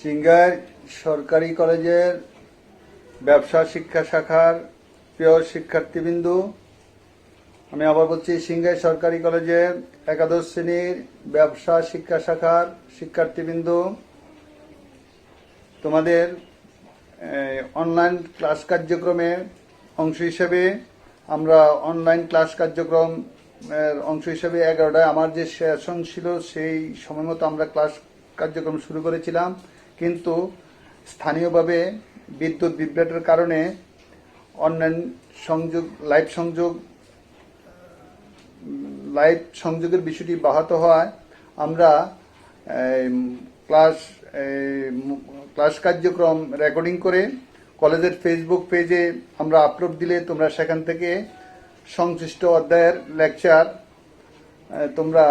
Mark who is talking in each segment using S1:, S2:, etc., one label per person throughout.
S1: সিংগাইর সরকারি কলেজের ব্যবসা শিক্ষা শাখার প্রিয় শিক্ষার্থীবৃন্দ, আমি আবার বলছি, সিংগাইর সরকারি কলেজের একাদশ শ্রেণীর ব্যবসা শিক্ষা শাখার শিক্ষার্থীবৃন্দ, তোমাদের অনলাইন ক্লাস কার্যক্রমের অংশ হিসেবে আমরা অনলাইন ক্লাস কার্যক্রমের অংশ হিসেবে 11টায় আমার যে সেশন ছিল সেই সময় মতো আমরা ক্লাস কার্যক্রম শুরু করেছিলাম, কিন্তু স্থানীয়ভাবে বিদ্যুৎ বিভ্রাটের কারণে অনলাইন সংযোগ লাইভ সংযোগের বিষয়টি ব্যাহত হওয়ায় আমরা ক্লাস কার্যক্রম রেকর্ডিং করে কলেজের ফেসবুক পেজে আমরা আপলোড দিলে তোমরা সেখান থেকে সংশ্লিষ্ট অধ্যায়ের লেকচার তোমরা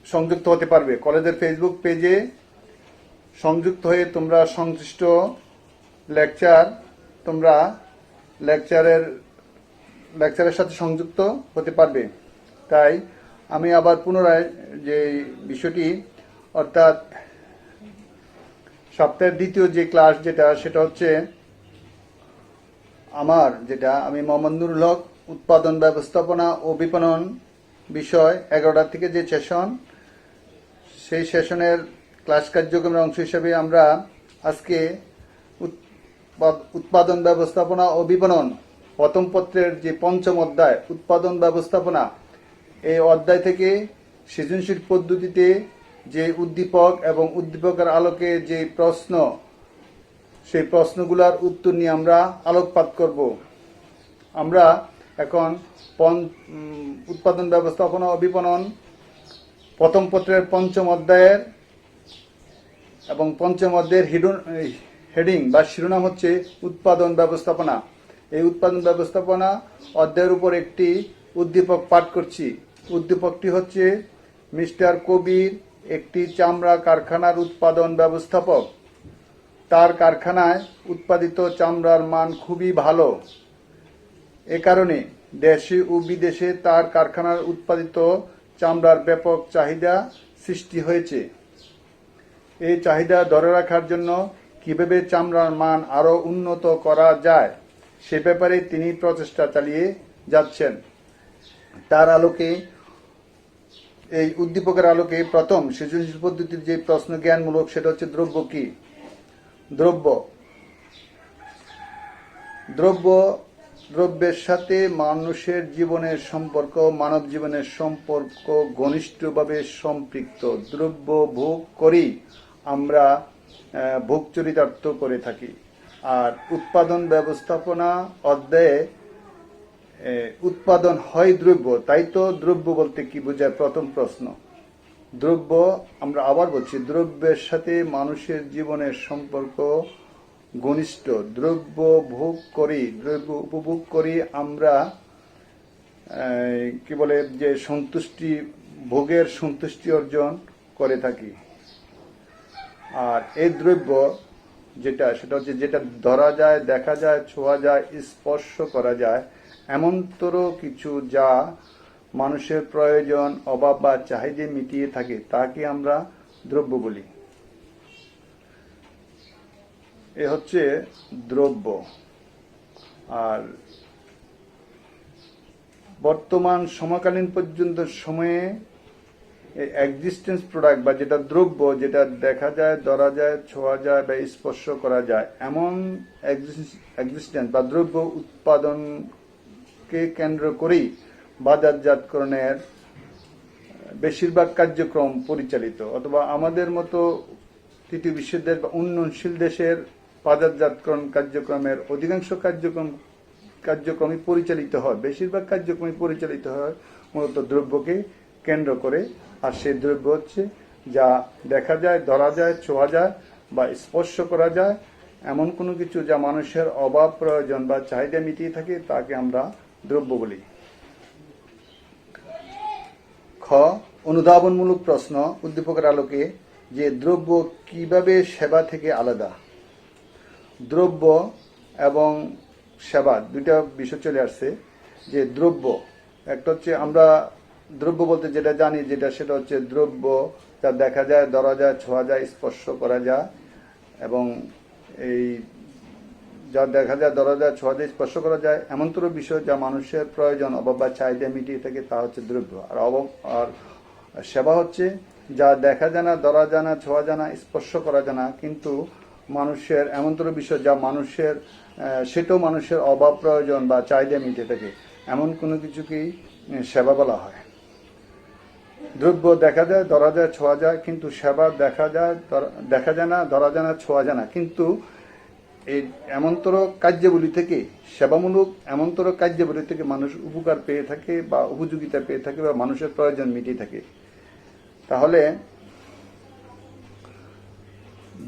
S1: সংযুক্ত হতে পারবে। কলেজের ফেসবুক পেজে সংযুক্ত হয়ে তোমরা সংশ্লিষ্ট তোমরা লেকচারের সাথে সংযুক্ত হতে পারবে। তাই আমি আবার পুনরায় যে বিষয়টি, অর্থাৎ সপ্তাহের দ্বিতীয় যে ক্লাস সেটা হচ্ছে আমি মোহাম্মদ নুরুল হক, উৎপাদন ব্যবস্থাপনা ও বিপণন বিষয় 11টা থেকে যে সেশন, সেই সেশনের ক্লাস কার্যক্রমের অংশ হিসেবে আমরা আজকে উৎপাদন ব্যবস্থাপনা ও বিপণন প্রথম পত্রের যে পঞ্চম অধ্যায় উৎপাদন ব্যবস্থাপনা, এই অধ্যায় থেকে সৃজনশীল পদ্ধতিতে যে উদ্দীপক এবং উদ্দীপকের আলোকে যে প্রশ্ন, সেই প্রশ্নগুলোর উত্তর নিয়ে আমরা আলোকপাত করব। আমরা এখন উৎপাদন ব্যবস্থাপনা ও বিপণন প্রথম পত্রের পঞ্চম অধ্যায়ের এবং পঞ্চম অধ্যায়ের হেডিং বা শিরোনাম হচ্ছে উৎপাদন ব্যবস্থাপনা। এই উৎপাদন ব্যবস্থাপনা অধ্যায়ের উপর একটি উদ্দীপক পাঠ করছি। উদ্দীপকটি হচ্ছে, মিস্টার কবির একটি চামড়া কারখানার উৎপাদন ব্যবস্থাপক। তার কারখানায় উৎপাদিত চামড়ার মান খুবই ভালো। এ কারণে দেশে ও বিদেশে তার কারখানার উৎপাদিত চামড়ার ব্যাপক চাহিদা সৃষ্টি হয়েছে। এই চাহিদা ধরে রাখার জন্য কিভাবে চামড়ার মান আরও উন্নত করা যায় সে ব্যাপারে তিনি প্রচেষ্টা চালিয়ে যাচ্ছেন। তার আলোকে, এই উদ্দীপকের আলোকে প্রথম সৃজনশীল পদ্ধতির যে প্রশ্ন জ্ঞানমূলক, সেটা হচ্ছে দ্রব্য কি? দ্রব্যের সাথে মানুষের জীবনের সম্পর্ক, মানব জীবনের সম্পর্ক ঘনিষ্ঠভাবে সম্পৃক্ত। দ্রব্য ভোগ করি আমরা, ভোগ চরিতার্থ করে থাকি। আর উৎপাদন ব্যবস্থাপনা অধ্যায়ে উৎপাদন হয় দ্রব্য, তাই তো দ্রব্য বলতে কি বোঝায়? প্রথম প্রশ্ন। দ্রব্য, আমরা আবার বলছি, দ্রব্যের সাথে মানুষের জীবনের সম্পর্ক ঘনিষ্ঠ। দ্রব্য উপভোগ করি আমরা, যে ভোগের সন্তুষ্টি অর্জন করে থাকি। আর এই দ্রব্য সেটা হচ্ছে যেটা ধরা যায়, দেখা যায়, ছোঁয়া যায়, স্পর্শ করা যায়, এমনতর কিছু যা মানুষের প্রয়োজন, অভাব বা চাহিদা মিটিয়ে থাকে, তাকে আমরা দ্রব্য বলি। এ হচ্ছে দ্রব্য। আর বর্তমান সমকালীন পর্যন্ত সময়ে এক্সিস্টেন্স প্রোডাক্ট বা যেটা দ্রব্য, যেটা দেখা যায়, ধরা যায়, ছোঁয়া যায় বা স্পর্শ করা যায়, এমন এক্সিস্টেন্স বা দ্রব্য উৎপাদনকে কেন্দ্র করেই বাজারজাতকরণের বেশিরভাগ কার্যক্রম পরিচালিত, অথবা আমাদের মতো তৃতীয় বিশ্বের বা উন্নয়নশীল দেশের বাজারজাতকরণ কার্যক্রমের অধিকাংশ কার্যক্রমই পরিচালিত হয়, বেশিরভাগ কার্যক্রমই পরিচালিত হয় মূলত দ্রব্যকে কেন্দ্র করে। আর সেই দ্রব্য হচ্ছে যা দেখা যায়, ধরা যায়, ছোঁয়া যায় বা স্পর্শ করা যায়, এমন কোনো কিছু যা মানুষের অভাব, প্রয়োজন বা চাহিদা মিটিয়ে থাকে, তাকে আমরা দ্রব্য বলি। খ, অনুধাবনমূলক প্রশ্ন উদ্দীপকের আলোকে, যে দ্রব্য কিভাবে সেবা থেকে আলাদা? দ্রব্য এবং সেবা দুইটা বিষয় চলে আসছে। যে দ্রব্য, একটা হচ্ছে আমরা দ্রব্য বলতে যেটা জানি সেটা হচ্ছে দ্রব্য যা দেখা যায়, ধরা যায়, ছোঁয়া যায়, স্পর্শ করা যায়, এবং এই যা দেখা যায়, ধরা যায়, ছোঁয়া যায়, স্পর্শ করা যায় এমনতর বিষয় যা মানুষের প্রয়োজন, অভাব বা চাহিদা মিটিয়ে থাকে, তা হচ্ছে দ্রব্য। আর সেবা হচ্ছে যা দেখা যায় না, ধরা যায় না, ছোঁয়া যায় না, স্পর্শ করা যায় না, কিন্তু মানুষের এমনতর বিষয় যা মানুষের সেটাও মানুষের অভাব, প্রয়োজন বা চাহিদা মিটিয়ে থাকে, এমন কোনো কিছুকেই সেবা বলা হয়। দ্রব্য দেখা যায়, ধরা যায়, ছোঁয়া যায়, কিন্তু সেবা দেখা যায় না, ধরা যায় না, ছোঁয়া যায় না, কিন্তু এই এমনতর কার্যাবলী থেকে, সেবামূলক এমনতর কার্যাবলী থেকে মানুষ উপকার পেয়ে থাকে বা উপযোগিতা পেয়ে থাকে বা মানুষের প্রয়োজন মিটিয়ে থাকে। তাহলে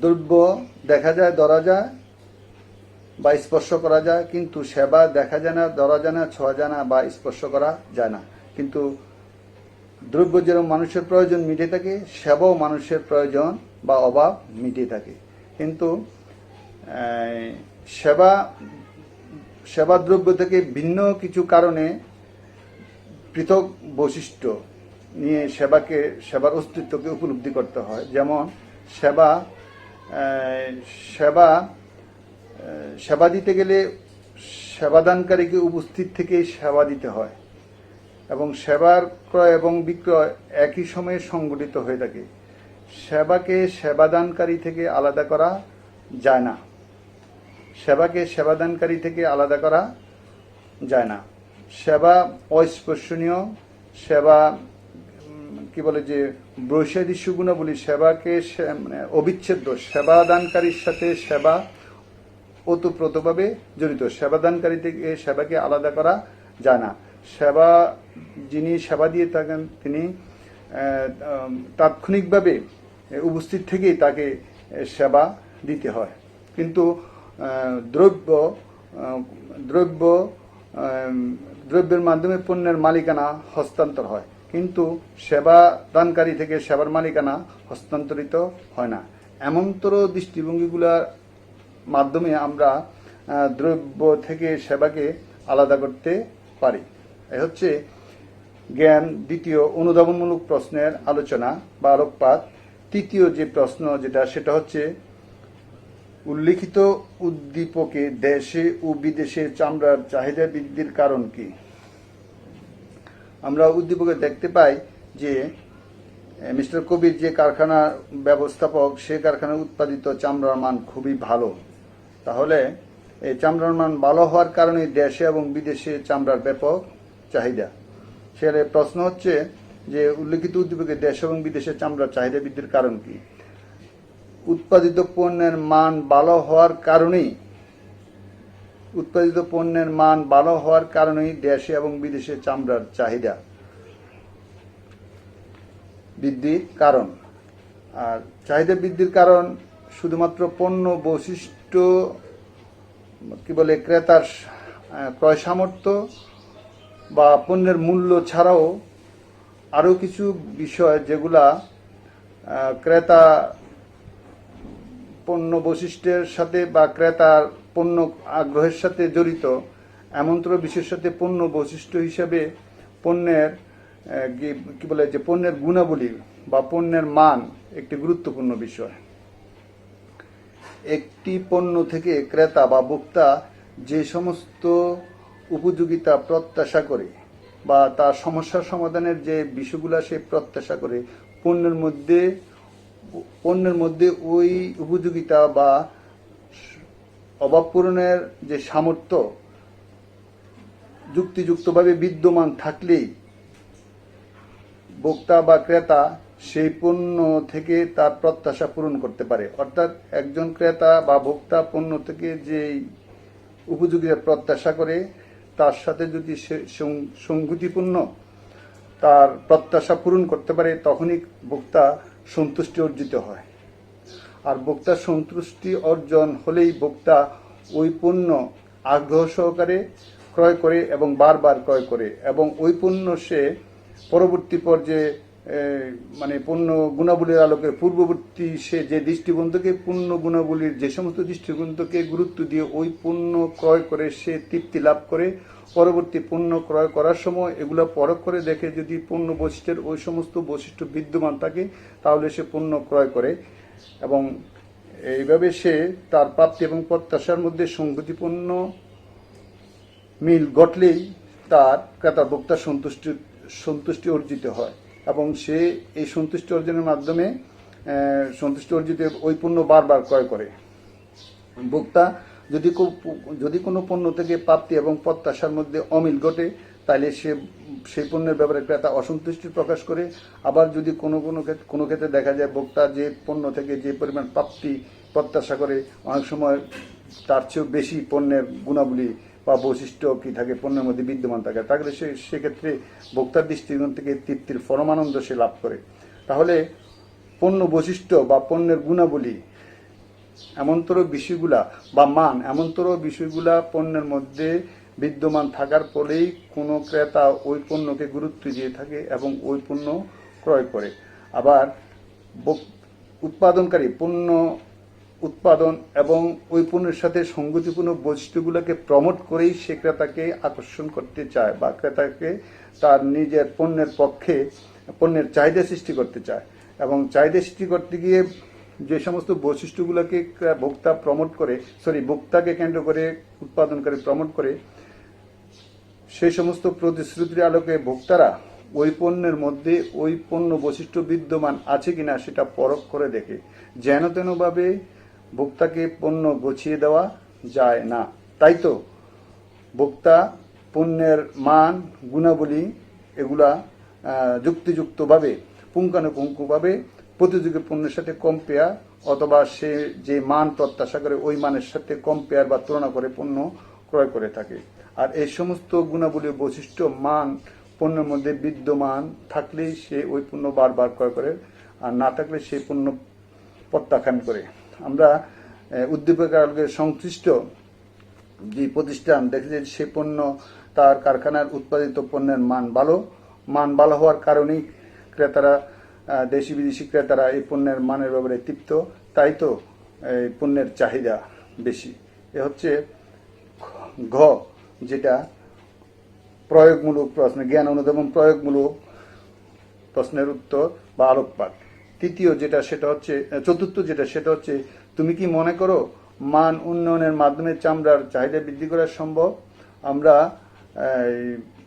S1: দ্রব্য দেখা যায়, ধরা যায় বা স্পর্শ করা যায়, কিন্তু সেবা দেখা যায় না, ধরা যায় না, ছোঁয়া যায় না বা স্পর্শ করা যায় না। কিন্তু দ্রব্য যেরকম মানুষের প্রয়োজন মিটিয়ে থাকে, সেবাও মানুষের প্রয়োজন বা অভাব মিটিয়ে থাকে। কিন্তু সেবা দ্রব্য থেকে ভিন্ন কিছু কারণে পৃথক বৈশিষ্ট্য নিয়ে সেবার অস্তিত্বকে উপলব্ধি করতে হয়। যেমন সেবা দিতে গেলে সেবাদানকারীকে উপস্থিত থেকেই সেবা দিতে হয়, এবং সেবার ক্রয় এবং বিক্রয় একই সময়ে সংগঠিত হয়ে থাকে। সেবাকে সেবাদানকারী থেকে আলাদা করা যায় না। সেবাকে সেবাদানকারী থেকে আলাদা করা যায় না। সেবা অস্পর্শনীয়, সেবা কি বলে যে বৈসাদৃশ্য গুণাবলী, সেবাকে অবিচ্ছেদ্য। সেবাদানকারীর সাথে সেবা ওতপ্রোতভাবে জড়িত। সেবাদানকারী থেকে সেবাকে আলাদা করা যায় না। যিনি সেবা দিয়ে থাকেন তিনি তাৎক্ষণিকভাবে উপস্থিত থেকেই তাকে সেবা দিতে হয়। কিন্তু দ্রব্যের মাধ্যমে পণ্যের মালিকানা হস্তান্তর হয়, কিন্তু সেবা দানকারী থেকে সেবার মালিকানা হস্তান্তরিত হয় না। এমনতর দৃষ্টিভঙ্গিগুলোর মাধ্যমে আমরা দ্রব্য থেকে সেবাকে আলাদা করতে পারি। এই হচ্ছে জ্ঞান দ্বিতীয় অনুধাবনমূলক প্রশ্নের আলোচনা বা আলোকপাত। তৃতীয় যে প্রশ্ন সেটা হচ্ছে উল্লিখিত উদ্দীপকে দেশে ও বিদেশে চামড়ার চাহিদা বৃদ্ধির কারণ কি? আমরা উদ্দীপকে দেখতে পাই যে মিস্টার কবির যে কারখানার ব্যবস্থাপক, সে কারখানায় উৎপাদিত চামড়ার মান খুবই ভালো। তাহলে এই চামড়ার মান ভালো হওয়ার কারণে দেশে এবং বিদেশে চামড়ার ব্যাপক চাহিদা। সেখানে প্রশ্ন হচ্ছে যে উল্লিখিত উদ্দীপকে দেশ এবং বিদেশে চামড়ার চাহিদা বৃদ্ধির কারণ কি? উৎপাদিত পণ্যের মান ভালো হওয়ার কারণেই দেশে এবং বিদেশে চামড়ার চাহিদা বৃদ্ধির কারণ। আর চাহিদা বৃদ্ধির কারণ শুধুমাত্র পণ্য বৈশিষ্ট্য ক্রেতার ক্রয় সামর্থ্য বা পণ্যের মূল্য ছাড়াও আরও কিছু বিষয় যেগুলা ক্রেতা পণ্য বৈশিষ্ট্যের সাথে বা ক্রেতার পণ্য আগ্রহের সাথে জড়িত, এমনতর বিষয়ের সাথে পণ্য বৈশিষ্ট্য হিসেবে পণ্যের পণ্যের গুণাবলী বা পণ্যের মান একটি গুরুত্বপূর্ণ বিষয়। একটি পণ্য থেকে ক্রেতা বা ভোক্তা যে সমস্ত উপযোগিতা প্রত্যাশা করে বা তার সমস্যার সমাধানের যে বিষয়গুলা সে প্রত্যাশা করে, পণ্যের মধ্যে ওই উপযোগিতা বা অভাব পূরণের যে সামর্থ্য যুক্তিযুক্তভাবে বিদ্যমান থাকলেই ভোক্তা বা ক্রেতা সেই পণ্য থেকে তার প্রত্যাশা পূরণ করতে পারে। অর্থাৎ একজন ক্রেতা বা ভোক্তা পণ্য থেকে যে উপযোগিতা প্রত্যাশা করে, তার সাথে যদি সংগতিপূর্ণ তার প্রত্যাশা পূরণ করতে পারে, তখনই ভোক্তা সন্তুষ্টি অর্জিত হয়। আর ভোক্তা সন্তুষ্টি অর্জন হলেই ভোক্তা ওই পণ্য আগ্রহ সহকারে ক্রয় করে এবং বারবার ক্রয় করে, এবং ওই পণ্য সে পরবর্তী পর্যায়ে মানে পণ্য গুণাবলীর আলোকে পূর্ববর্তী সে যে দৃষ্টিভঙ্গিকে পণ্য গুণাবলীর যে সমস্ত দৃষ্টিভঙ্গিকে গুরুত্ব দিয়ে ওই পণ্য ক্রয় করে সে তৃপ্তি লাভ করে, পরবর্তী পণ্য ক্রয় করার সময় এগুলো পরখ করে দেখে যদি পণ্য বৈশিষ্ট্যের ওই সমস্ত বৈশিষ্ট্য বিদ্যমান থাকে তাহলে সে পণ্য ক্রয় করে, এবং এইভাবে সে তার প্রাপ্তি এবং প্রত্যাশার মধ্যে সঙ্গতিপূর্ণ মিল ঘটলেই তার ক্রেতা ভোক্তা সন্তুষ্টি অর্জিত হয়, এবং সে এই সন্তুষ্টি অর্জনের মাধ্যমে সন্তুষ্টি অর্জিত ওই পণ্য বারবার ক্রয় করে। ভোক্তা যদি কোনো পণ্য থেকে প্রাপ্তি এবং প্রত্যাশার মধ্যে অমিল ঘটে তাহলে সেই পণ্যের ব্যাপারে ক্রেতা অসন্তুষ্টি প্রকাশ করে। আবার যদি কোনো ক্ষেত্রে দেখা যায় ভোক্তা যে পণ্য থেকে যে পরিমাণ প্রাপ্তি প্রত্যাশা করে অনেক সময় তার চেয়েও বেশি পণ্যের গুণাবলী বা বৈশিষ্ট্য কি থাকে পণ্যের মধ্যে বিদ্যমান থাকে, তাহলে সেক্ষেত্রে ভোক্তার দৃষ্টিকোণ থেকে তৃপ্তির পরমানন্দ সে লাভ করে। তাহলে পণ্য বৈশিষ্ট্য বা পণ্যের গুণাবলী এমনতর বিষয়গুলা বা মান এমনতর বিষয়গুলা পণ্যের মধ্যে বিদ্যমান থাকার ফলেই কোনো ক্রেতা ওই পণ্যকে গুরুত্ব দিয়ে থাকে এবং ওই পণ্য ক্রয় করে। আবার উৎপাদনকারী পণ্য উৎপাদন এবং ওই পণ্যের সাথে সঙ্গতিপূর্ণ বৈশিষ্ট্যগুলোকে প্রমোট করেই সে ক্রেতাকে আকর্ষণ করতে চায় বা ক্রেতাকে তার নিজের পণ্যের পক্ষে পণ্যের চাহিদা সৃষ্টি করতে চায়, এবং চাহিদা সৃষ্টি করতে গিয়ে যে সমস্ত বৈশিষ্ট্যগুলোকে ভোক্তাকে কেন্দ্র করে উৎপাদনকারী প্রমোট করে, সেই সমস্ত প্রতিশ্রুতির আলোকে ভোক্তারা ওই পণ্যের মধ্যে ওই পণ্য বৈশিষ্ট্য বিদ্যমান আছে কিনা সেটা পরখ করে দেখে। যেন তেনভাবে ভোক্তাকে পণ্য গছিয়ে দেওয়া যায় না। তাই তো ভোক্তা পণ্যের মান গুণাবলী এগুলা যুক্তিযুক্তভাবে পুঙ্খানুপুঙ্খভাবে প্রতিযোগী পণ্যের সাথে কম্পেয়ার অথবা সে যে মান প্রত্যাশা করে ওই মানের সাথে কম্পেয়ার বা তুলনা করে পণ্য ক্রয় করে থাকে। আর এই সমস্ত গুণাবলী বৈশিষ্ট্য মান পণ্যের মধ্যে বিদ্যমান থাকলেই সে ওই পণ্য বারবার ক্রয় করে, আর না থাকলে সেই পণ্য প্রত্যাখ্যান করে। আমরা উদ্দীপকের সংশ্লিষ্ট যে প্রতিষ্ঠান দেখে যে সে পণ্য তার কারখানার উৎপাদিত পণ্যের মান ভালো হওয়ার কারণেই ক্রেতারা দেশি বিদেশি ক্রেতারা এই পণ্যের মানের ব্যাপারে তৃপ্ত, তাই তো এই পণ্যের চাহিদা বেশি। এ হচ্ছে ঘ, যেটা প্রয়োগমূলক প্রশ্ন, জ্ঞান অনুধাবন প্রয়োগমূলক প্রশ্নের উত্তর বা আলোকপাত। চতুর্থ যেটা সেটা হচ্ছে তুমি কি মনে করো মান উন্নয়নের মাধ্যমে চামড়ার চাহিদা বৃদ্ধি করা সম্ভব? আমরা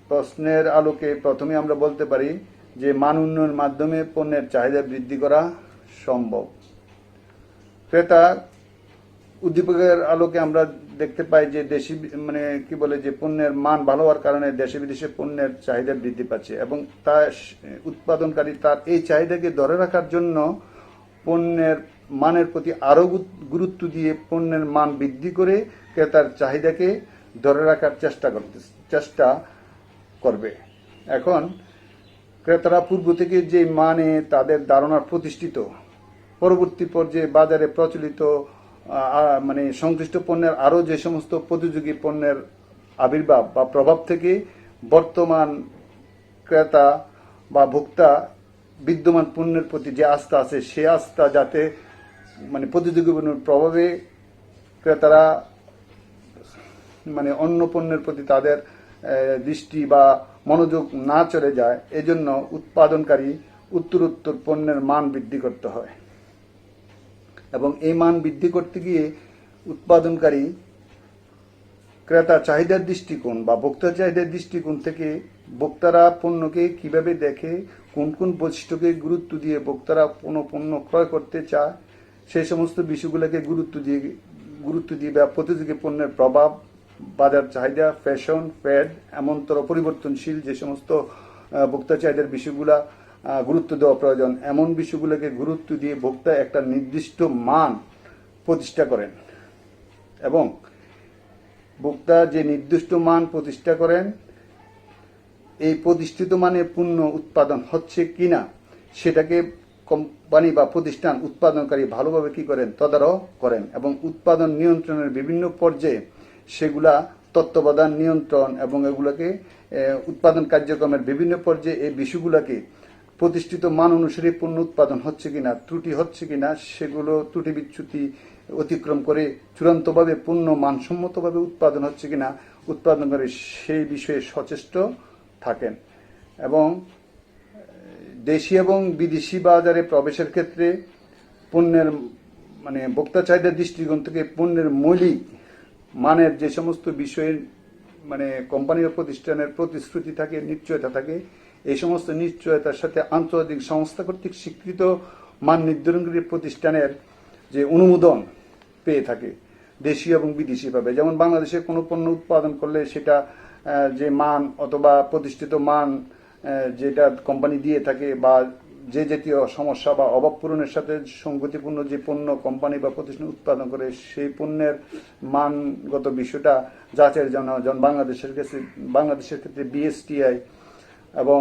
S1: প্রশ্নের আলোকে প্রথমে আমরা বলতে পারি যে মান উন্নয়নের মাধ্যমে পণ্যের চাহিদা বৃদ্ধি করা সম্ভব। ক্রেতা উদ্দীপকের আলোকে আমরা দেখতে পাই যে যে পণ্যের মান ভালো হওয়ার কারণে দেশে বিদেশে পণ্যের চাহিদা বৃদ্ধি পাচ্ছে, এবং তার উৎপাদনকারী তার এই চাহিদাকে ধরে রাখার জন্য পণ্যের মানের প্রতি আরো গুরুত্ব দিয়ে পণ্যের মান বৃদ্ধি করে ক্রেতার চাহিদাকে ধরে রাখার চেষ্টা করবে। এখন ক্রেতারা পূর্ব থেকে যে মানে তাদের ধারণা প্রতিষ্ঠিত, পরবর্তী পর্যায়ে বাজারে প্রচলিত সংশ্লিষ্ট পণ্যের আরো যে সমস্ত প্রতিযোগী পণ্যের আবির্ভাব বা প্রভাব থেকে বর্তমান ক্রেতা বা ভোক্তা বিদ্যমান পণ্যের প্রতি যে আস্থা আছে সে আস্থা যাতে প্রতিযোগী পণ্যের প্রভাবে ক্রেতারা অন্য পণ্যের প্রতি তাদের দৃষ্টি বা মনোযোগ না চলে যায়, এজন্য উৎপাদনকারী উত্তরোত্তর পণ্যের মান বৃদ্ধি করতে হয়, এবং এই মান বৃদ্ধি করতে গিয়ে উৎপাদনকারী ক্রেতা চাহিদার দৃষ্টিকোণ বা ভোক্তা চাহিদার দৃষ্টিকোণ থেকে ভোক্তারা পণ্যকে কিভাবে দেখে, কোন কোন বৈশিষ্ট্যকে গুরুত্ব দিয়ে ভোক্তারা কোনো পণ্য ক্রয় করতে চায়, সেই সমস্ত বিষয়গুলোকে গুরুত্ব দিয়ে বা প্রতিযোগী পণ্যের প্রভাব, বাজার চাহিদা, ফ্যাশন, ফ্যাড এমনতর পরিবর্তনশীল যে সমস্ত ভোক্তা চাহিদার বিষয়গুলা গুরুত্ব দেওয়া প্রয়োজন, এমন বিষয়গুলোকে গুরুত্ব দিয়ে ভোক্তা একটা নির্দিষ্ট মান প্রতিষ্ঠা করেন, এবং ভোক্তা যে নির্দিষ্ট মান প্রতিষ্ঠা করেন এই প্রতিষ্ঠিত মানের পণ্য উৎপাদন হচ্ছে কিনা সেটাকে কোম্পানি বা প্রতিষ্ঠান উৎপাদনকারী ভালোভাবে কি করেন তদারক করেন, এবং উৎপাদন নিয়ন্ত্রণের বিভিন্ন পর্যায়ে সেগুলা তত্ত্বাবধান নিয়ন্ত্রণ এবং এগুলোকে উৎপাদন কার্যক্রমের বিভিন্ন পর্যায়ে এই বিষয়গুলোকে প্রতিষ্ঠিত মান অনুসারে পণ্য উৎপাদন হচ্ছে কিনা, ত্রুটি হচ্ছে কিনা, সেগুলো ত্রুটি বিচ্যুতি অতিক্রম করে চূড়ান্তভাবে পণ্য মানসম্মতভাবে উৎপাদন হচ্ছে কিনা উৎপাদন করে সেই বিষয়ে সচেষ্ট থাকেন। এবং দেশি এবং বিদেশি বাজারে প্রবেশের ক্ষেত্রে পণ্যের ভোক্তা চাহিদার দৃষ্টিকোণ থেকে পণ্যের মৌলিক মানের যে সমস্ত বিষয়ের কোম্পানি ও প্রতিষ্ঠানের প্রতিশ্রুতি থাকে, নিশ্চয়তা থাকে, এই সমস্ত নিশ্চয়তার সাথে আন্তর্জাতিক সংস্থা কর্তৃক স্বীকৃত মান নির্ধারণকারী প্রতিষ্ঠানের যে অনুমোদন পেয়ে থাকে দেশীয় এবং বিদেশিভাবে। যেমন বাংলাদেশে কোনো পণ্য উৎপাদন করলে সেটা যে মান অথবা প্রতিষ্ঠিত মান যেটা কোম্পানি দিয়ে থাকে বা যে জাতীয় সমস্যা বা অভাব পূরণের সাথে সঙ্গতিপূর্ণ যে পণ্য কোম্পানি বা প্রতিষ্ঠান উৎপাদন করে সেই পণ্যের মানগত বিষয়টা যাচাইয়ের জন্য যেমন বাংলাদেশের ক্ষেত্রে বিএসটিআই এবং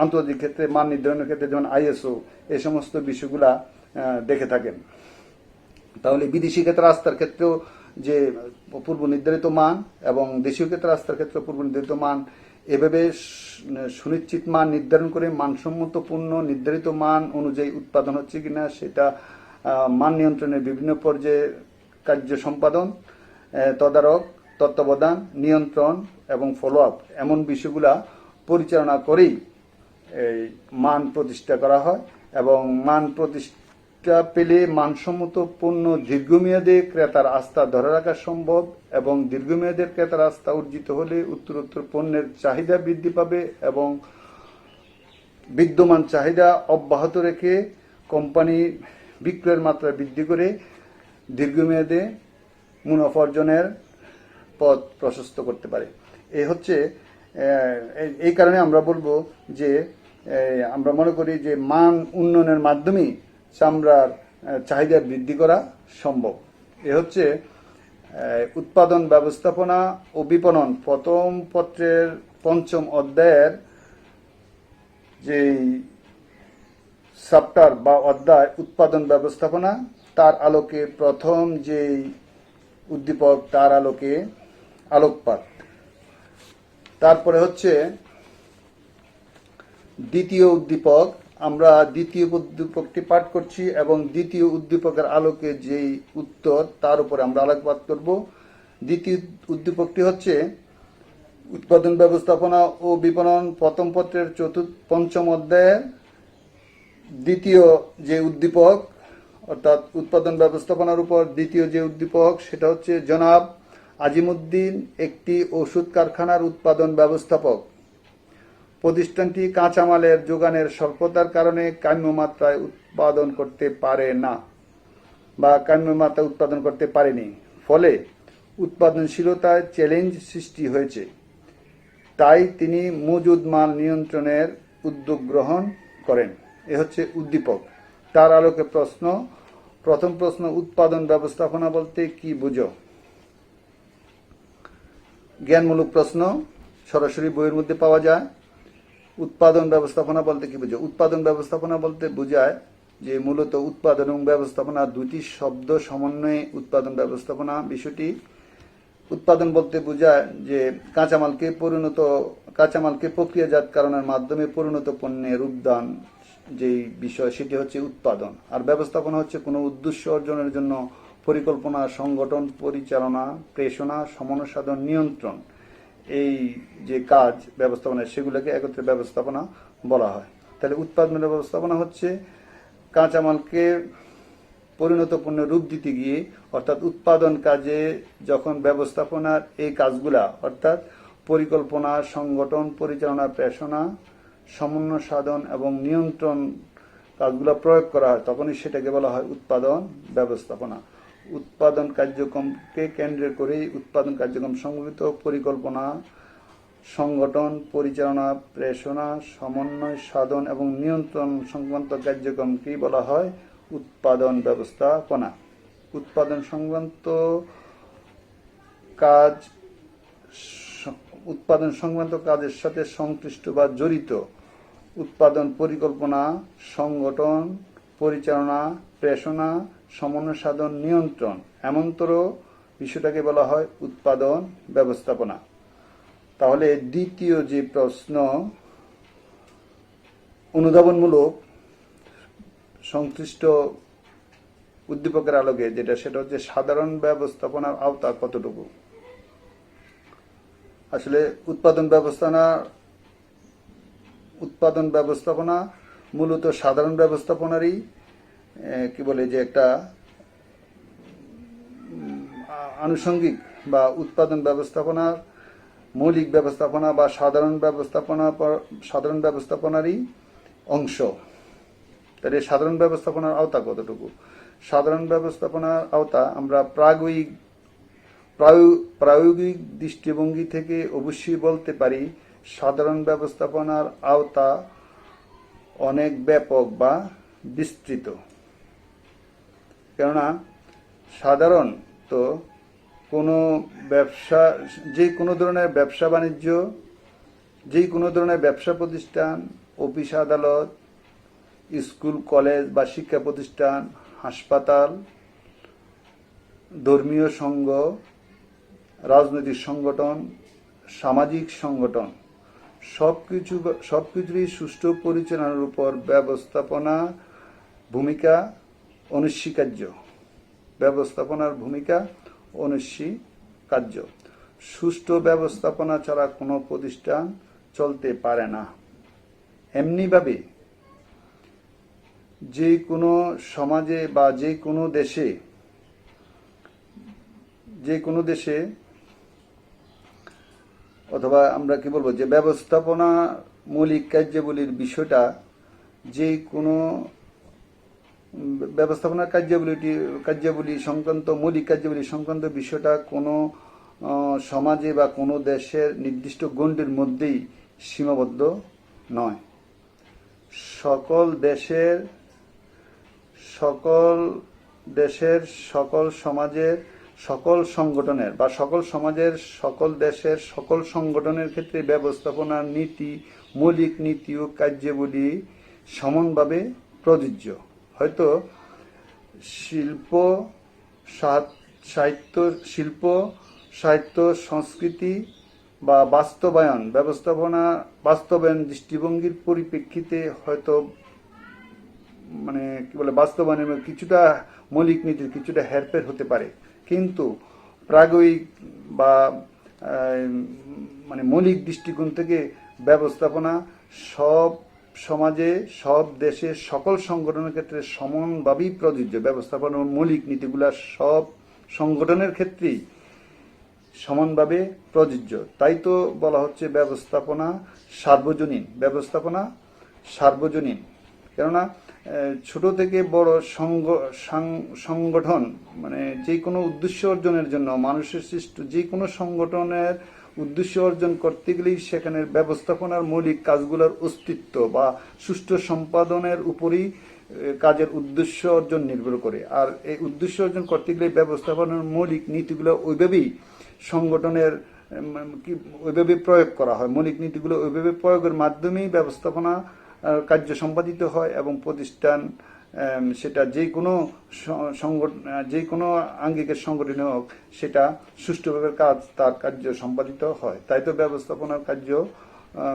S1: আন্তর্জাতিক ক্ষেত্রে মান নির্ধারণের ক্ষেত্রে যেমন আইএসও এই সমস্ত বিষয়গুলা দেখে থাকেন। তাহলে বিদেশি ক্ষেত্রে রাস্তার ক্ষেত্রেও যে পূর্ব নির্ধারিত মান এবং দেশীয় ক্ষেত্রে রাস্তার ক্ষেত্রে পূর্ব নির্ধারিত মান, এভাবে সুনিশ্চিত মান নির্ধারণ করে মানসম্মত পণ্য নির্ধারিত মান অনুযায়ী উৎপাদন হচ্ছে কিনা সেটা মান নিয়ন্ত্রণের বিভিন্ন পর্যায়ে কার্য সম্পাদন, তদারক, তত্ত্বাবধান, নিয়ন্ত্রণ এবং ফলো আপ এমন বিষয়গুলা পরিচালনা করেই এই মান প্রতিষ্ঠা করা হয়। এবং মান প্রতিষ্ঠা পেলে মানসম্মত পণ্য দীর্ঘমেয়াদে ক্রেতার আস্থা ধরে রাখা সম্ভব এবং দীর্ঘমেয়াদে ক্রেতার আস্থা অর্জিত হলে উত্তরোত্তর পণ্যের চাহিদা বৃদ্ধি পাবে এবং বিদ্যমান চাহিদা অব্যাহত রেখে কোম্পানি বিক্রয়ের মাত্রা বৃদ্ধি করে দীর্ঘমেয়াদে মুনাফা অর্জনের পথ প্রশস্ত করতে পারে। এই কারণে আমরা বলবো যে আমরা মনে করি যে মান উন্নয়নের মাধ্যমেই চামড়ার চাহিদা বৃদ্ধি করা সম্ভব। এ হচ্ছে উৎপাদন ব্যবস্থাপনা ও বিপণন প্রথম পত্রের ৫ম অধ্যায়ের যে চ্যাপ্টার বা অধ্যায় উৎপাদন ব্যবস্থাপনা, তার আলোকে প্রথম যে উদ্দীপক তার আলোকে আলোকপাত। তারপরে হচ্ছে দ্বিতীয় উদ্দীপক। আমরা দ্বিতীয় উদ্দীপকটি পাঠ করছি এবং দ্বিতীয় উদ্দীপকের আলোকে যেই উত্তর তার উপরে আমরা আলোকপাত করব। দ্বিতীয় উদ্দীপকটি হচ্ছে উৎপাদন ব্যবস্থাপনা ও বিপণন প্রথম পত্রের ৫ম অধ্যায়ের দ্বিতীয় যে উদ্দীপক, অর্থাৎ উৎপাদন ব্যবস্থাপনার উপর দ্বিতীয় যে উদ্দীপক সেটা হচ্ছে জনাব আজিমউদ্দিন একটি ওষুধ কারখানার উৎপাদন ব্যবস্থাপক। প্রতিষ্ঠানটি কাঁচামালের যোগানের স্বল্পতার কারণে কাম্য মাত্রায় উৎপাদন করতে পারে না বা কাম্য মাত্রায় উৎপাদন করতে পারেনি, ফলে উৎপাদনশীলতায় চ্যালেঞ্জ সৃষ্টি হয়েছে। তাই তিনি মজুদ মাল নিয়ন্ত্রণের উদ্যোগ গ্রহণ করেন। এ হচ্ছে উদ্দীপক। তার আলোকে প্রশ্ন। প্রথম প্রশ্ন, উৎপাদন ব্যবস্থাপনা বলতে কি বুঝো? জ্ঞানমূলক প্রশ্ন, সরাসরি বইয়ের মধ্যে পাওয়া যায়। উৎপাদন ব্যবস্থাপনা বলতে কি বুঝো? উৎপাদন ব্যবস্থাপনা বলতে বোঝায় যে মূলত উৎপাদন এবং ব্যবস্থাপনা দুটি শব্দ সমন্বয়ে উৎপাদন ব্যবস্থাপনা বিষয়টি। উৎপাদন বলতে বোঝায় যে কাঁচামালকে প্রক্রিয়াজাতকরণের মাধ্যমে পরিণত পণ্যে রূপদান যেই বিষয় সেটি হচ্ছে উৎপাদন। আর ব্যবস্থাপনা হচ্ছে কোনো উদ্দেশ্য অর্জনের জন্য পরিকল্পনা, সংগঠন, পরিচালনা, প্রেষণা, সমন্বয় সাধন, নিয়ন্ত্রণ, এই যে কাজ ব্যবস্থাপনা সেগুলোকে একত্রে ব্যবস্থাপনা বলা হয়। তাহলে উৎপাদনের ব্যবস্থাপনা হচ্ছে কাঁচামালকে পরিণত পণ্যে রূপ দিতে গিয়ে, অর্থাৎ উৎপাদন কাজে যখন ব্যবস্থাপনার এই কাজগুলা অর্থাৎ পরিকল্পনা, সংগঠন, পরিচালনা, প্রেষণা, সমন্বয় সাধন এবং নিয়ন্ত্রণ কাজগুলো প্রয়োগ করা হয় তখনই সেটাকে বলা হয় উৎপাদন ব্যবস্থাপনা। উৎপাদন কার্যক্রমকে কেন্দ্র করেই উৎপাদন কার্যক্রম সংগঠিত পরিকল্পনা, সংগঠন, পরিচালনা, প্রেষণা, সমন্বয় সাধন এবং নিয়ন্ত্রণ সংক্রান্ত কার্যক্রমকেই বলা হয় উৎপাদন ব্যবস্থাপনা। উৎপাদন সংক্রান্ত কাজের সাথে সংশ্লিষ্ট বা জড়িত উৎপাদন পরিকল্পনা, সংগঠন, পরিচালনা, প্রেষণা, সমন্বয় সাধন, নিয়ন্ত্রণ এমনতর বিষয়টাকে বলা হয় উৎপাদন ব্যবস্থাপনা। তাহলে দ্বিতীয় যে প্রশ্ন অনুধাবনমূলক সংশ্লিষ্ট উদ্দীপকের আলোকে সেটা হচ্ছে সাধারণ ব্যবস্থাপনার আওতা কতটুকু। আসলে উৎপাদন ব্যবস্থাপনা মূলত সাধারণ ব্যবস্থাপনারই একটা আনুষঙ্গিক বা উৎপাদন ব্যবস্থাপনার মৌলিক ব্যবস্থাপনা বা সাধারণ ব্যবস্থাপনারই অংশ। তাহলে সাধারণ ব্যবস্থাপনার আওতা কতটুকু? সাধারণ ব্যবস্থাপনার আওতা আমরা প্রায়োগিক দৃষ্টিভঙ্গি থেকে অবশ্যই বলতে পারি সাধারণ ব্যবস্থাপনার আওতা অনেক ব্যাপক বা বিস্তৃত। কেননা সাধারণত যে কোনো ধরনের ব্যবসা বাণিজ্য, যে কোনো ধরনের ব্যবসা প্রতিষ্ঠান, অফিস আদালত, স্কুল কলেজ বা শিক্ষা প্রতিষ্ঠান, হাসপাতাল, ধর্মীয় সংঘ, রাজনৈতিক সংগঠন, সামাজিক সংগঠন সবকিছুরই সুষ্ঠু পরিচালনার উপর ব্যবস্থাপনার ভূমিকা অনস্বীকার্য। সুষ্ঠু ব্যবস্থাপনা ছাড়া কোনো প্রতিষ্ঠান চলতে পারে না। এমনিভাবে যে কোনো সমাজে বা যে কোনো দেশে অথবা আমরা যে ব্যবস্থাপনা মৌলিক কার্যাবলী সংক্রান্ত বিষয়টা কোনো সমাজে বা কোনো দেশের নির্দিষ্ট গণ্ডির মধ্যেই সীমাবদ্ধ নয়। সকল দেশের সকল সমাজের সকল সংগঠনের বা সকল সমাজের সকল দেশের সকল সংগঠনের ক্ষেত্রে ব্যবস্থাপনার মৌলিক নীতি ও কার্যাবলী সমানভাবে প্রযোজ্য। হয়তো শিল্প, সাহিত্য, সংস্কৃতি বা বাস্তবায়ন দৃষ্টিভঙ্গির পরিপ্রেক্ষিতে হয়তো বাস্তবায়নের কিছুটা মৌলিক নীতির কিছুটা হেরফের হতে পারে, কিন্তু প্রায়োগিক বা মৌলিক দৃষ্টিকোণ থেকে ব্যবস্থাপনা সব সমাজে, সব দেশে, সকল সংগঠনের ক্ষেত্রে সমানভাবেই প্রযোজ্য। ব্যবস্থাপনার মৌলিক নীতিগুলা সব সংগঠনের ক্ষেত্রেই সমানভাবে প্রযোজ্য। তাই তো বলা হচ্ছে ব্যবস্থাপনা সার্বজনীন। কেননা ছোট থেকে বড় সংগঠন যে কোনো উদ্দেশ্য অর্জনের জন্য মানুষের সৃষ্ট যে কোনো সংগঠনের উদ্দেশ্য অর্জন করতে গেলেই সেখানে ব্যবস্থাপনার মৌলিক কাজগুলোর অস্তিত্ব বা সুষ্ঠু সম্পাদনের উপরই কাজের উদ্দেশ্য অর্জন নির্ভর করে। আর এই উদ্দেশ্য অর্জন করতে গেলে ব্যবস্থাপনার মৌলিক নীতিগুলো ওইভাবেই ওইভাবে প্রয়োগ করা হয়। মৌলিক নীতিগুলো ওইভাবে প্রয়োগের মাধ্যমেই ব্যবস্থাপনা কার্য সম্পাদিত হয় এবং প্রতিষ্ঠান সেটা যে কোনো আঙ্গিকের সংগঠন হোক সেটা সুষ্ঠুভাবে তার কার্য সম্পাদিত হয়। তাই তো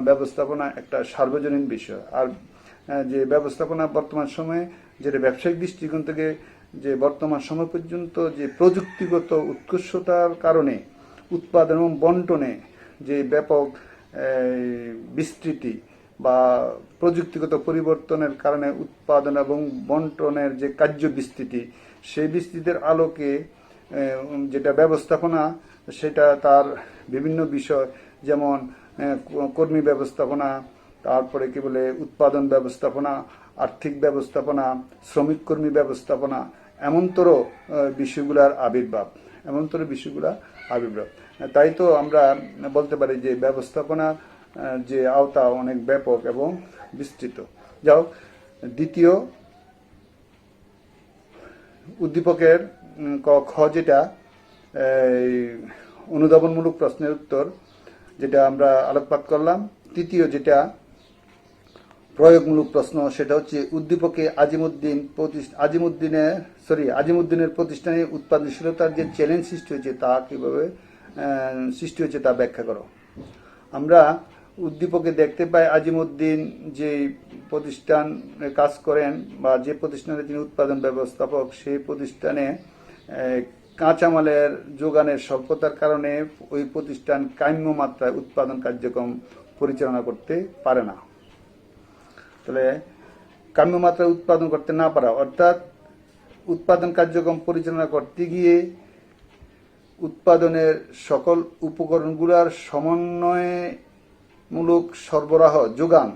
S1: ব্যবস্থাপনা একটা সার্বজনীন বিষয়। আর যে ব্যবস্থাপনা বর্তমান সময়ে যেটা ব্যবসায়িক দৃষ্টিকোণ থেকে যে বর্তমান সময় পর্যন্ত যে প্রযুক্তিগত উৎকর্ষতার কারণে উৎপাদন এবং বন্টনে যে ব্যাপক বিস্তৃতি বা প্রযুক্তিগত পরিবর্তনের কারণে উৎপাদন এবং বন্টনের যে কার্য বিস্তৃতি, সেই বিস্তৃতির আলোকে যেটা ব্যবস্থাপনা সেটা তার বিভিন্ন বিষয়, যেমন কর্মী ব্যবস্থাপনা, তারপরে উৎপাদন ব্যবস্থাপনা, আর্থিক ব্যবস্থাপনা, শ্রমিক কর্মী ব্যবস্থাপনা, এমনতর বিষয়গুলার আবির্ভাব। তাই তো আমরা বলতে পারি যে ব্যবস্থাপনা যে আওতা অনেক ব্যাপক এবং বিস্তৃত। যাও দ্বিতীয় উদ্দীপকের খ যেটা অনুধাবনমূলক প্রশ্নের উত্তর যেটা আমরা আলোকপাত করলাম। তৃতীয় যেটা প্রয়োগমূলক প্রশ্ন, সেটা হচ্ছে উদ্দীপকে আজিমুদ্দিনের প্রতিষ্ঠানে উৎপাদনশীলতার যে চ্যালেঞ্জ সৃষ্টি হয়েছে তা কিভাবে সৃষ্টি হয়েছে তা ব্যাখ্যা করো। আমরা উদ্দীপকে দেখতে পাই আজিমউদ্দিন যে প্রতিষ্ঠানে কাজ করেন বা যে প্রতিষ্ঠানে তিনি উৎপাদন ব্যবস্থাপক, সেই প্রতিষ্ঠানে কাঁচামালের যোগানের স্বল্পতার কারণে ওই প্রতিষ্ঠান কাম্য মাত্রায় উৎপাদন কার্যক্রম পরিচালনা করতে পারে না। তাহলে কাম্য মাত্রায় উৎপাদন করতে না পারা অর্থাৎ উৎপাদন কার্যক্রম পরিচালনা করতে গিয়ে উৎপাদনের সকল উপকরণগুলোর সমন্বয়মূলক সরবরাহ যোগান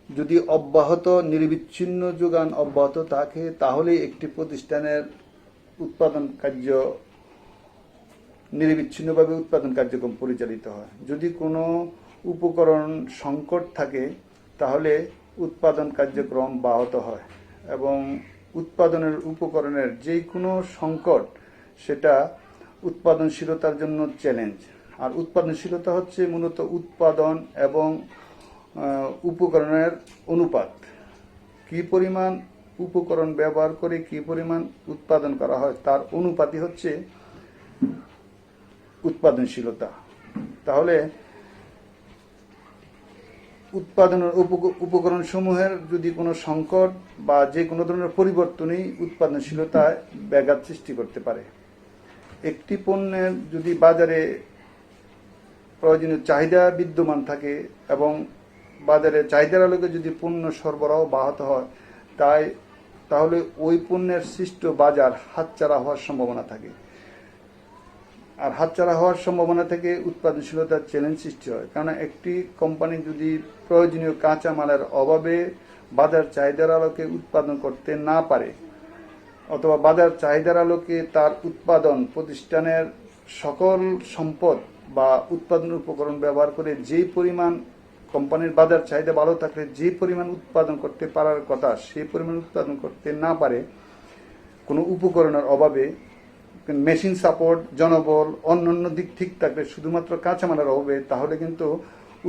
S1: যদি অব্যাহত নিরবিচ্ছিন্ন যোগান অব্যাহত থাকে, তাহলে একটি প্রতিষ্ঠানের উৎপাদন কার্য নিরবিচ্ছিন্নভাবে উৎপাদন কার্যক্রম পরিচালিত হয়। যদি কোনো উপকরণ সংকট থাকে তাহলে উৎপাদন কার্যক্রম ব্যাহত হয় এবং উৎপাদনের উপকরণের যে কোনো সংকট সেটা উৎপাদনশীলতার জন্য চ্যালেঞ্জ। আর উৎপাদনশীলতা হচ্ছে মূলত উৎপাদন এবং উপকরণের অনুপাত। কি পরিমাণ উপকরণ ব্যবহার করে কি পরিমাণ উৎপাদন করা হয় তার অনুপাতই হচ্ছে উৎপাদনশীলতা। তাহলে উৎপাদনের উপকরণ সমূহের যদি কোনো সংকট বা যে কোনো ধরনের পরিবর্তনই উৎপাদনশীলতায় ব্যাঘাত সৃষ্টি করতে পারে। একটি পণ্যের যদি বাজারে প্রয়োজনীয় চাহিদা বিদ্যমান থাকে এবং বাজারে চাহিদার আলোকে যদি পণ্য সরবরাহ ব্যাহত হয় তাহলে ওই পণ্যের সৃষ্ট বাজার হাতছাড়া হওয়ার সম্ভাবনা থাকে। আর হাতছাড়া হওয়ার সম্ভাবনা থেকে উৎপাদনশীলতার চ্যালেঞ্জ সৃষ্টি হয়। কারণ একটি কোম্পানি যদি প্রয়োজনীয় কাঁচামালের অভাবে বাজার চাহিদার আলোকে উৎপাদন করতে না পারে অথবা বাজার চাহিদার আলোকে তার উৎপাদন প্রতিষ্ঠানের সকল সম্পদ বা উৎপাদন উপকরণ ব্যবহার করে যেই পরিমাণ কোম্পানির বাজার চাহিদা ভালো থাকলে যে পরিমাণ উৎপাদন করতে পারার কথা সেই পরিমাণ উৎপাদন করতে না পারে কোনো উপকরণের অভাবে, মেশিন সাপোর্ট, জনবল, অন্যান্য দিক ঠিক থাকলে শুধুমাত্র কাঁচামালের অভাবে, তাহলে কিন্তু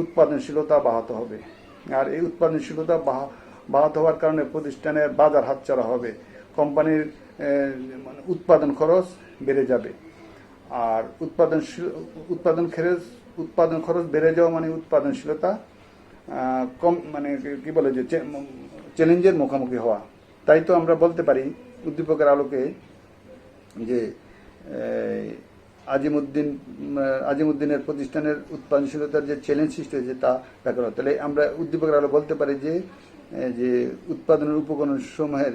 S1: উৎপাদনশীলতা ব্যাহত হবে। আর এই উৎপাদনশীলতা ব্যাহত হওয়ার কারণে প্রতিষ্ঠানের বাজার হাতছাড়া হবে, কোম্পানির উৎপাদন খরচ বেড়ে যাবে। আর উৎপাদন খরচ বেড়ে যাওয়া মানে উৎপাদনশীলতা কম, মানে কি বলে যে চ্যালেঞ্জের মুখোমুখি হওয়া। তাই তো আমরা বলতে পারি উদ্দীপকের আলোকে যে আজিমউদ্দিনের প্রতিষ্ঠানের উৎপাদনশীলতার যে চ্যালেঞ্জ সৃষ্টি হয়েছে তা ব্যাখ্যা। তাহলে আমরা উদ্দীপকের আলো বলতে পারি যে উৎপাদনের উপকরণ সমূহের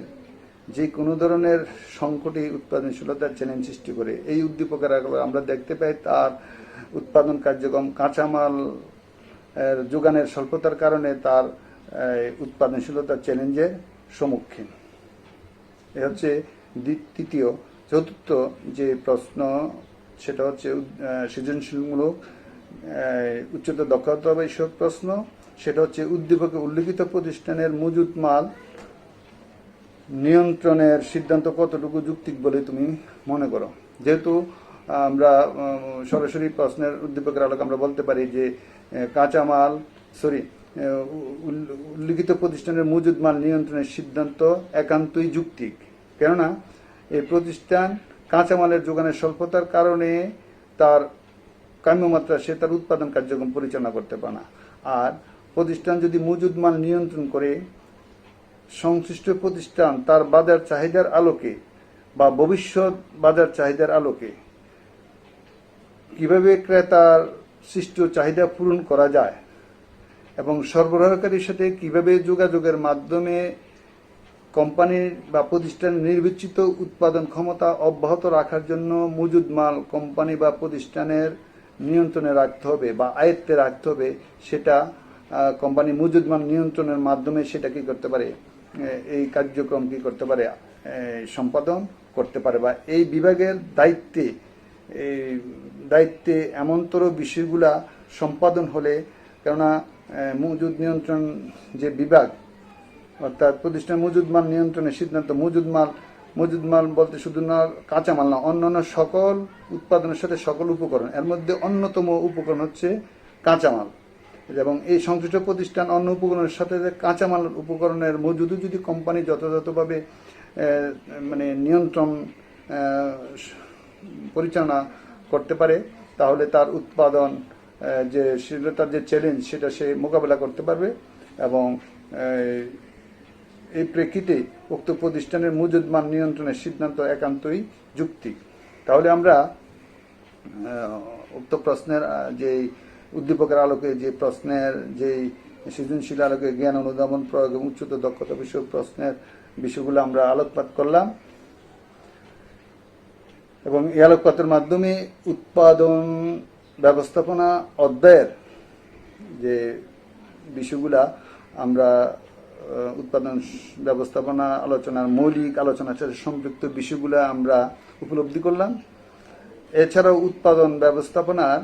S1: যে কোনো ধরনের সংকটই উৎপাদনশীলতার চ্যালেঞ্জ সৃষ্টি করে। এই উদ্দীপকের আলো আমরা দেখতে পাই তার উৎপাদন কার্যক্রম কাঁচামাল যোগানের স্বল্পতার কারণে তার উৎপাদনশীলতার চ্যালেঞ্জের সম্মুখীন। এ হচ্ছে তৃতীয়। চতুর্থ যে প্রশ্ন সেটা হচ্ছে সৃজনশীলমূলক উচ্চতর দক্ষতা বিষয়ক প্রশ্ন। সেটা হচ্ছে উদ্দীপকে উল্লিখিত প্রতিষ্ঠানের মজুত মাল নিয়ন্ত্রণের সিদ্ধান্ত কতটুকু যৌক্তিক বলে তুমি মনে করো। যেহেতু আমরা সরাসরি প্রশ্নের উদ্দীপকের আলোকে আমরা বলতে পারি যে উল্লিখিত প্রতিষ্ঠানের মজুদ মাল নিয়ন্ত্রণের সিদ্ধান্ত একান্তই যৌক্তিক। কেননা এই প্রতিষ্ঠান কাঁচামালের যোগানের স্বল্পতার কারণে তার কাম্যমাত্রা সে তার উৎপাদন কার্যক্রম পরিচালনা করতে পারে না। আর প্রতিষ্ঠান যদি মজুদ মাল নিয়ন্ত্রণ করে, সংশ্লিষ্ট প্রতিষ্ঠান তার বাজার চাহিদার আলোকে বা ভবিষ্যৎ বাজার চাহিদার আলোকে কিভাবে ক্রেতার সৃষ্ট চাহিদা পূরণ করা যায় এবং সরবরাহকারীর সাথে কিভাবে যোগাযোগের মাধ্যমে কোম্পানির বা প্রতিষ্ঠানের নির্বিচ্ছিন্ন উৎপাদন ক্ষমতা অব্যাহত রাখার জন্য মজুদ মাল কোম্পানি বা প্রতিষ্ঠানের নিয়ন্ত্রণে রাখতে হবে বা আয়ত্তে রাখতে হবে, সেটা কোম্পানি মজুদ মাল নিয়ন্ত্রণের মাধ্যমে সেটা কি করতে পারে, এই কার্যক্রম কি করতে পারে, সম্পাদন করতে পারে। বা এই বিভাগের দায়িত্বে এমনতর বিষয়গুলা সম্পাদন হলে, কেননা মজুদ নিয়ন্ত্রণ যে বিভাগ অর্থাৎ প্রতিষ্ঠান মজুদ মাল নিয়ন্ত্রণের সিদ্ধান্ত, মজুদ মাল বলতে শুধু না কাঁচামাল না, অন্যান্য সকল উৎপাদনের সাথে সকল উপকরণ, এর মধ্যে অন্যতম উপকরণ হচ্ছে কাঁচামাল। এবং এই সংশ্লিষ্ট প্রতিষ্ঠান অন্য উপকরণের সাথে কাঁচামাল উপকরণের মজুদও যদি কোম্পানি যথাযথভাবে নিয়ন্ত্রণ পরিচালনা করতে পারে, তাহলে তার উৎপাদন যে তার যে চ্যালেঞ্জ সেটা সে মোকাবেলা করতে পারবে এবং এই প্রেক্ষিতে উক্ত প্রতিষ্ঠানের মজুদ মান নিয়ন্ত্রণের সিদ্ধান্ত একান্তই যুক্তি। তাহলে আমরা উক্ত প্রশ্নের যে উদ্দীপকের আলোকে যে প্রশ্নের যে সৃজনশীল আলোকে জ্ঞান অনুধাবন প্রয়োগ এবং উচ্চতর দক্ষতা বিষয়ক প্রশ্নের বিষয়গুলো আমরা আলোকপাত করলাম এবং এই আলোকপাতের মাধ্যমে উৎপাদন ব্যবস্থাপনা অধ্যায়ের যে বিষয়গুলা আমরা উৎপাদন ব্যবস্থাপনা আলোচনার মৌলিক আলোচনার সাথে সম্পৃক্ত বিষয়গুলো আমরা উপলব্ধি করলাম। এছাড়াও উৎপাদন ব্যবস্থাপনার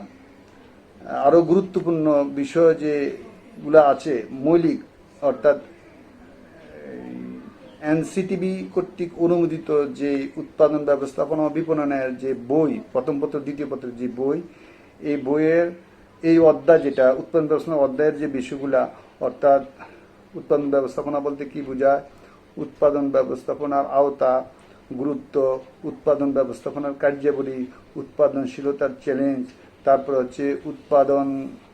S1: আরো গুরুত্বপূর্ণ বিষয় যেগুলো আছে মৌলিক, অর্থাৎ এনসিটিবি কর্তৃক অনুমোদিত যে উৎপাদন ব্যবস্থাপনা ও বিপণনের যে বই, প্রথম পত্র দ্বিতীয় পত্রের যে বই, এই বইয়ের এই অধ্যায় যেটা উৎপাদন ব্যবস্থাপনা অধ্যায়ের যে বিষয়গুলা, অর্থাৎ উৎপাদন ব্যবস্থাপনা বলতে কি বোঝায়, উৎপাদন ব্যবস্থাপনার আওতা, গুরুত্ব, উৎপাদন ব্যবস্থাপনার কার্যাবলী, উৎপাদনশীলতার চ্যালেঞ্জ, তারপর হচ্ছে উৎপাদন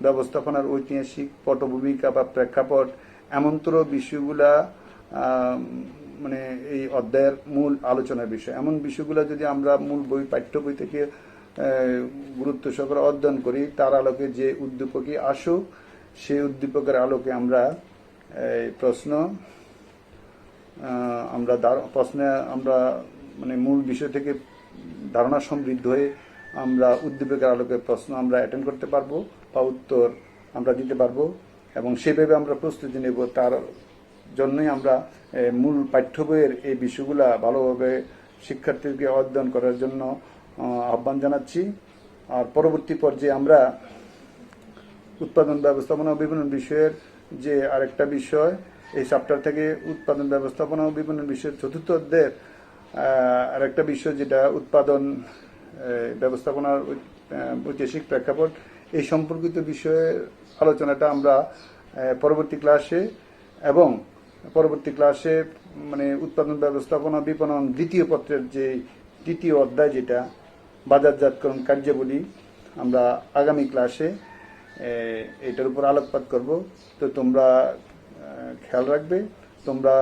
S1: ব্যবস্থাপনার ঐতিহাসিক পটভূমিকা বা প্রেক্ষাপট, এমনতর বিষয়গুলা মানে এই অধ্যায়ের মূল আলোচনার বিষয়। এমন বিষয়গুলো যদি আমরা মূল বই পাঠ্য বই থেকে গুরুত্ব সহকারে অধ্যয়ন করি, তার আলোকে যে উদ্দীপকই আসুক সেই উদ্দীপকের আলোকে আমরা প্রশ্নে আমরা মানে মূল বিষয় থেকে ধারণা সমৃদ্ধ হয়ে আমরা উদ্দীপকের আলোকে প্রশ্ন আমরা অ্যাটেন্ড করতে পারবো বা উত্তর আমরা দিতে পারবো এবং সেভাবে আমরা প্রস্তুতি নেব। তার জন্যই আমরা মূল পাঠ্য বইয়ের এই বিষয়গুলা ভালোভাবে শিক্ষার্থীদেরকে অধ্যয়ন করার জন্য আহ্বান জানাচ্ছি। আর পরবর্তী পর্যায়ে আমরা উৎপাদন ব্যবস্থাপনা ও বিপণন বিষয়ের যে আরেকটা বিষয়, এই চ্যাপ্টার থেকে উৎপাদন ব্যবস্থাপনা ও বিপণন বিষয়ের চতুর্থ অধ্যায়ের আরেকটা বিষয় যেটা উৎপাদন ব্যবস্থাপনার ঐতিহাসিক প্রেক্ষাপট, এই সম্পর্কিত বিষয়ের আলোচনাটা আমরা পরবর্তী ক্লাসে মানে উৎপাদন ব্যবস্থাপনা বিপণন দ্বিতীয় পত্রের যে তৃতীয় অধ্যায় যেটা বাজারজাতকরণ কার্যাবলী, আমরা আগামী ক্লাসে এটার উপর আলোকপাত করব। তো তোমরা খেয়াল রাখবে, তোমরা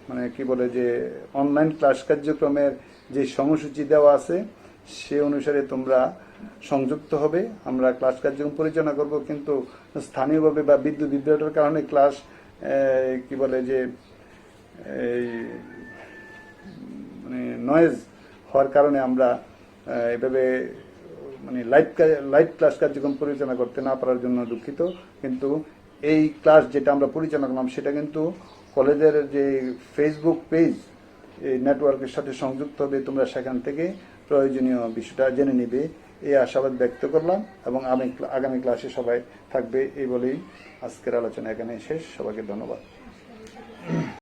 S1: মানে কি বলে যে অনলাইন ক্লাস কার্যক্রমের যে সময়সূচি দেওয়া আছে সে অনুসারে তোমরা সংযুক্ত হবে। আমরা ক্লাস কার্যক্রম পরিচালনা করব, কিন্তু স্থানীয়ভাবে বা বিদ্যুৎ বিভ্রাটের কারণে ক্লাস কি বলে যে মানে নয়েজ হওয়ার কারণে আমরা এভাবে মানে লাইভ ক্লাস কার্যক্রম পরিচালনা করতে না পারার জন্য দুঃখিত। কিন্তু এই ক্লাস যেটা আমরা পরিচালনা করলাম সেটা কিন্তু কলেজের যে ফেসবুক পেজ এই নেটওয়ার্কের সাথে সংযুক্ত হবে, তোমরা সেখান থেকে প্রয়োজনীয় বিষয়টা জেনে নিবে, এই আশাবাদ ব্যক্ত করলাম এবং আগামী ক্লাসে সবাই থাকবে এই বলেই আজকের আলোচনা এখানে শেষ। সবাইকে ধন্যবাদ।